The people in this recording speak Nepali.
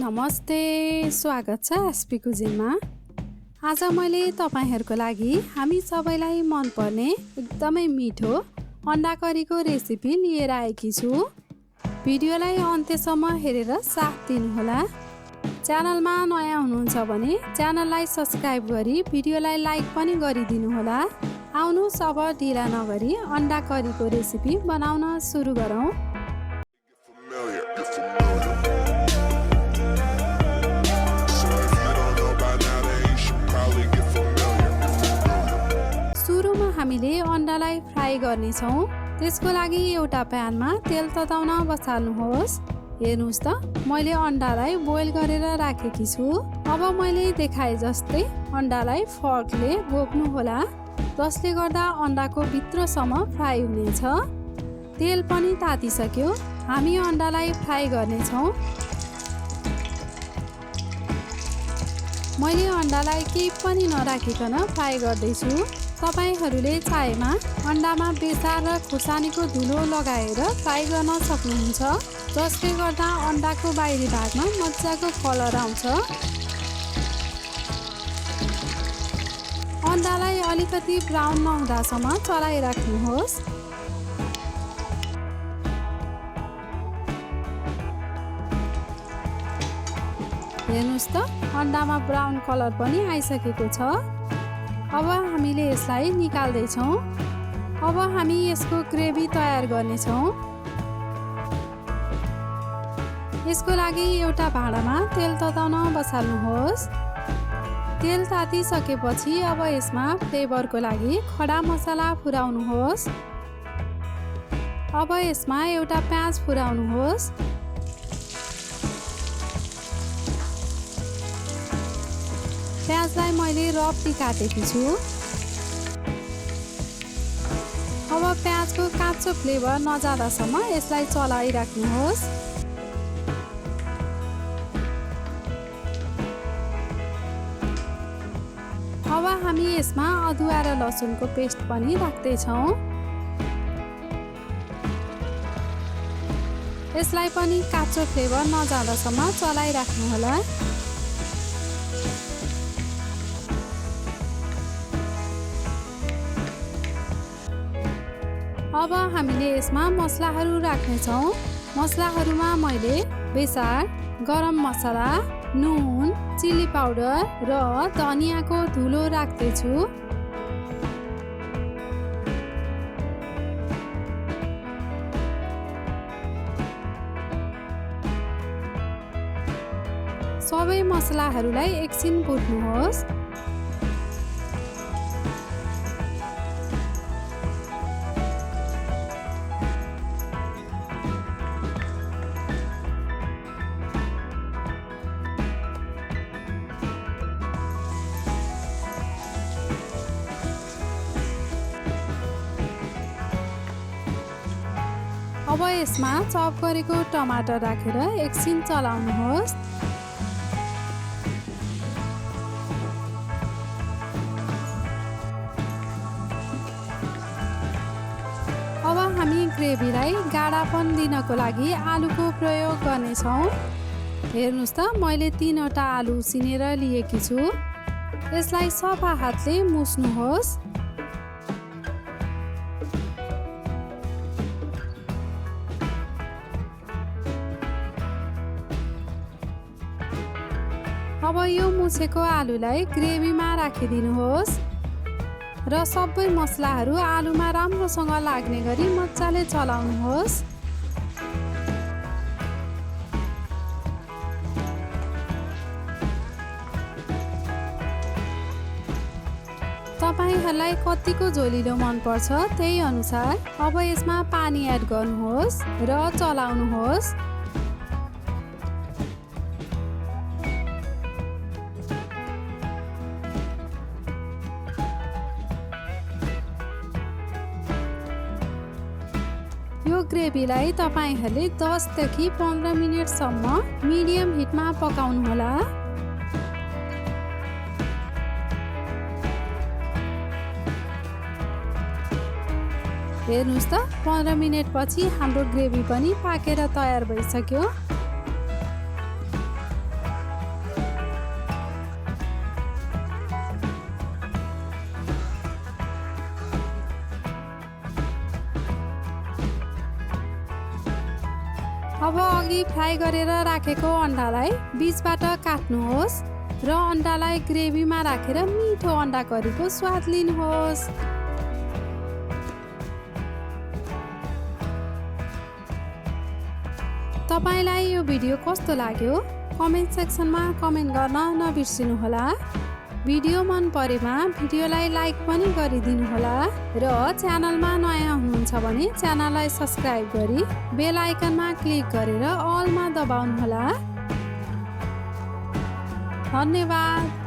नमस्ते, स्वागत छ SP कुजिनमा। आज मैले तपाईहरुको लागि हामी सबैलाई मन पर्ने एकदमै मिठो अन्डा करीको रेसिपी लिएर आएकी छु। भिडियोलाई अन्त्यसम्म हेरेर साथ दिनुहोला। च्यानलमा नयाँ हुनुहुन्छ भने च्यानललाई सब्स्क्राइब गरी भिडियोलाई लाइक पनि गरिदिनुहोला। आउनुहोस् अब ढिला नगरी अन्डा करीको रेसिपी बनाउन सुरु गरौँ। सुरुमा हामीले अन्डालाई फ्राई गर्नेछौँ। त्यसको लागि एउटा प्यानमा तेल तताउन बसाल्नुहोस्। हेर्नुहोस् त, मैले अन्डालाई बोइल गरेर राखेकी छु। अब मैले देखाए जस्तै अन्डालाई फर्कले बोक्नु होला, जसले गर्दा अन्डाको भित्रसम्म फ्राई हुनेछ। तेल पनि तातिसक्यो, हामी अन्डालाई फ्राई गर्नेछौँ। मैले अन्डालाई केही पनि नराखिकन फ्राई गर्दैछु। तपाईहरूले चाहेमा अन्डामा बेसार र खुर्सानीको धुलो लगाएर फ्राई गर्न सक्नुहुन्छ, जसले गर्दा अन्डाको बाहिरी भागमा मजाको कलर आउँछ। अन्डालाई अलिकति ब्राउन नहुँदासम्म चलाइराख्नुहोस्। हेर्नुहोस् त, अन्डामा ब्राउन कलर पनि आइसकेको छ। अब हामीले यसलाई निकाल्दैछौँ। अब हामी यसको ग्रेभी तयार गर्नेछौँ। यसको लागि एउटा भाँडामा तेल तताउन बसाल्नुहोस्। तेल तातिसकेपछि अब यसमा फ्लेभरको लागि खडा मसला फुराउनुहोस्। अब यसमा एउटा प्याज फुराउनुहोस्। प्याजलाई मैले रफली काटेकी छु। अब प्याजको काँचो फ्लेभर नजाँदासम्म यसलाई चलाइराख्नुहोस्। अब हामी यसमा अदुवा र लसुनको पेस्ट पनि राख्दैछौँ। यसलाई पनि काँचो फ्लेभर नजाँदासम्म चलाइराख्नुहोला। अब हामीले यसमा मसलाहरू राख्नेछौँ। मसलाहरूमा मैले बेसार, गरम मसला, नुन, चिली पाउडर र धनियाको धुलो राख्दैछु। सबै मसलाहरूलाई एकछिन भुट्नुहोस्। अब यसमा चप गरेको टमाटर राखेर एकछिन चलाउनुहोस्। अब हामी ग्रेभीलाई गाढापन दिनको लागि आलुको प्रयोग गर्नेछौँ। हेर्नुहोस् त, मैले 3वटा आलु उसिनेर लिएकी छु। यसलाई सफा हातले मुस्नुहोस्। अब यो मुछेको आलुलाई ग्रेभीमा राखिदिनुहोस् र सबै मसलाहरू आलुमा राम्रोसँग लाग्ने गरी मजाले चलाउनुहोस्। तपाईहरूलाई कतिको झोलिलो मनपर्छ त्यही अनुसार अब यसमा पानी एड गर्नुहोस् र चलाउनुहोस्। यो ग्रेभीलाई तपाईहरूले 10 देखि 15 मिनेटसम्म मिडियम हिटमा पकाउनुहोला। हेर्नुहोस् त, 15 मिनेटपछि हाम्रो ग्रेभी पनि पाकेर तयार भइसक्यो। अब अघि फ्राई गरेर राखेको अन्डालाई बीचबाट काट्नुहोस् र अन्डालाई ग्रेभीमा राखेर मिठो अन्डा करीको स्वाद लिनुहोस्। तपाईलाई यो भिडियो कस्तो लाग्यो कमेन्ट सेक्सनमा कमेन्ट गर्न नबिर्सिनुहोला। भिडियो मन परेमा भिडियोलाई लाइक पनि गरिदिनु होला र च्यानलमा नयाँ हुनुहुन्छ भने च्यानललाई सब्स्क्राइब गरी बेल आइकनमा क्लिक गरेर अलमा दबाउनु होला। धन्यवाद।